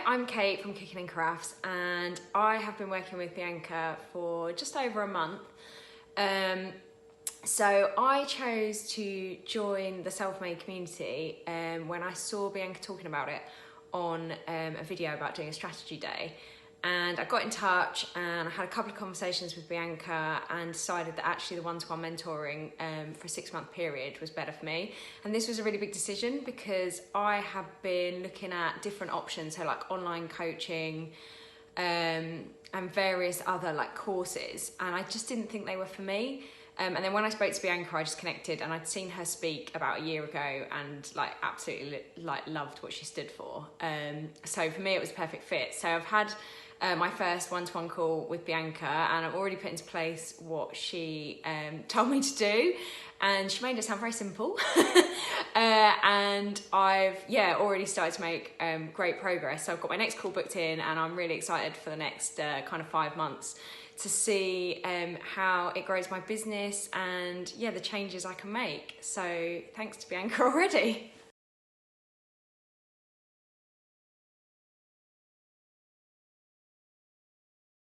Hi, I'm Kate from Cooking and Carafes, and I have been working with Bianca for just over a month. So I chose to join the self-made community when I saw Bianca talking about it on a video about doing a strategy day. And I got in touch and I had a couple of conversations with Bianca and decided that actually the one-to-one mentoring for a 6-month period was better for me. And this was a really big decision because I have been looking at different options, so like online coaching and various other like courses, and I just didn't think they were for me. And then when I spoke to Bianca, I just connected, and I'd seen her speak about a year ago and like absolutely like loved what she stood for. So for me, it was a perfect fit. So I've had my first one-to-one call with Bianca, and I've already put into place what she told me to do, and she made it sound very simple. And I've already started to make great progress. So I've got my next call booked in, and I'm really excited for the next kind of 5 months to see how it grows my business and the changes I can make. So thanks to Bianca already.